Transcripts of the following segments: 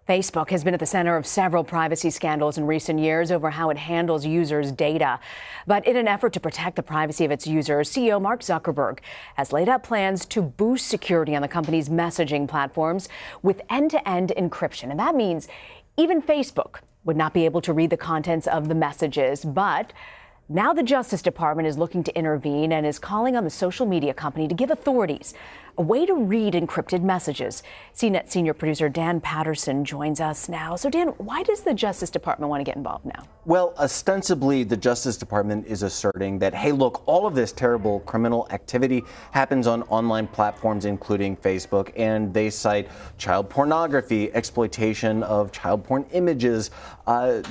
Facebook has been at the center of several privacy scandals in recent years over how it handles users' data. But in an effort to protect the privacy of its users, CEO Mark Zuckerberg has laid out plans to boost security on the company's messaging platforms with end-to-end encryption. And that means even Facebook would not be able to read the contents of the messages. But now the Justice Department is looking to intervene and is calling on the social media company to give authorities a way to read encrypted messages. CNET senior producer Dan Patterson joins us now. So Dan, why does the Justice Department want to get involved now? Well, ostensibly, the Justice Department is asserting that, hey, look, all of this terrible criminal activity happens on online platforms, including Facebook, and they cite child pornography, exploitation of child porn images,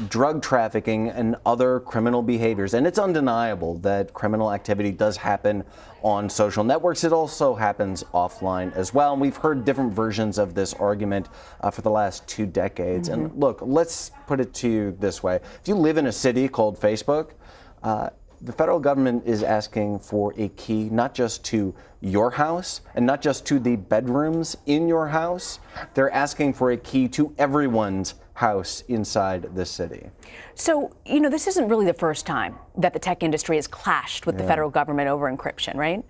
drug trafficking, and other criminal behaviors. And it's undeniable that criminal activity does happen on social networks. It also happens offline as well. And we've heard different versions of this argument for the last 2 decades. And look, let's put it to you this way. If you live in a city called Facebook, the federal government is asking for a key not just to your house and not just to the bedrooms in your house. They're asking for a key to everyone's house inside the city. So, this isn't really the first time that the tech industry has clashed with the federal government over encryption, right?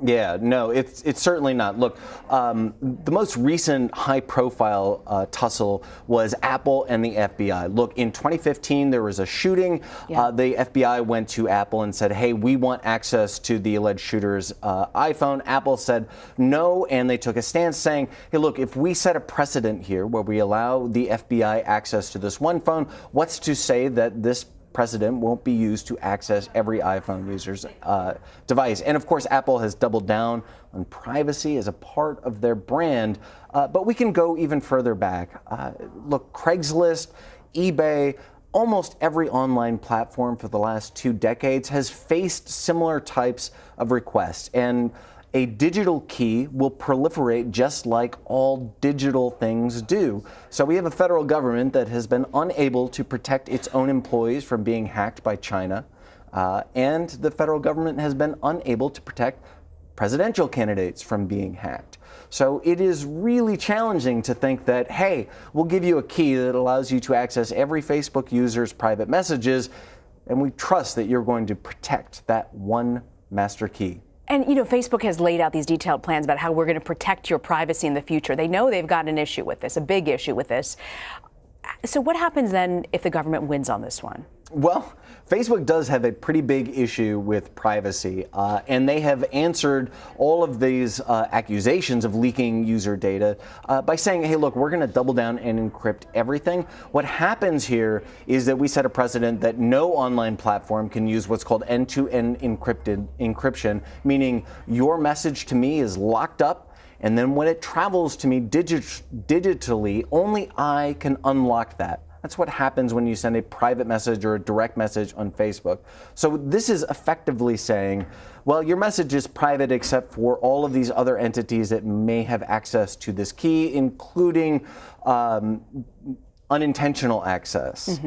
Yeah, no, it's certainly not. Look, the most recent high-profile tussle was Apple and the FBI. Look, in 2015, there was a shooting. The FBI went to Apple and said, hey, we want access to the alleged shooter's iPhone. Apple said no, and they took a stance saying, hey, look, if we set a precedent here where we allow the FBI access to this one phone, what's to say that this precedent won't be used to access every iPhone user's device? And of course, Apple has doubled down on privacy as a part of their brand. But we can go even further back. Look, Craigslist, eBay, almost every online platform for the last 2 decades has faced similar types of requests. And a digital key will proliferate just like all digital things do. So we have a federal government that has been unable to protect its own employees from being hacked by China. And the federal government has been unable to protect presidential candidates from being hacked. So it is really challenging to think that, hey, we'll give you a key that allows you to access every Facebook user's private messages, and we trust that you're going to protect that one master key. And, Facebook has laid out these detailed plans about how we're going to protect your privacy in the future. They know they've got an issue with this, a big issue with this. So what happens then if the government wins on this one? Well, Facebook does have a pretty big issue with privacy, and they have answered all of these accusations of leaking user data by saying, hey, look, we're going to double down and encrypt everything. What happens here is that we set a precedent that no online platform can use what's called end-to-end encryption, meaning your message to me is locked up. And then when it travels to me digitally, only I can unlock that. That's what happens when you send a private message or a direct message on Facebook. So this is effectively saying, well, your message is private except for all of these other entities that may have access to this key, including unintentional access.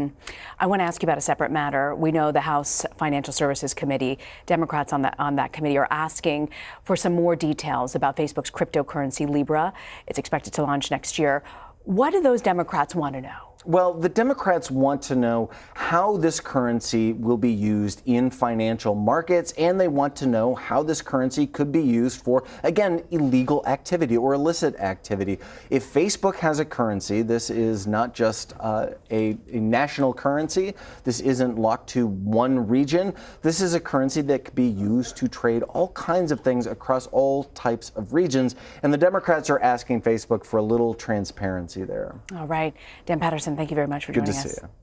I want to ask you about a separate matter. We know the House Financial Services Committee, Democrats on that committee are asking for some more details about Facebook's cryptocurrency Libra. It's expected to launch next year. What do those Democrats want to know? Well, the Democrats want to know how this currency will be used in financial markets, and they want to know how this currency could be used for, again, illegal activity or illicit activity. If Facebook has a currency, this is not just a national currency. This isn't locked to one region. This is a currency that could be used to trade all kinds of things across all types of regions. And the Democrats are asking Facebook for a little transparency there. All right. Dan Patterson, thank you very much for joining us. Good to see you.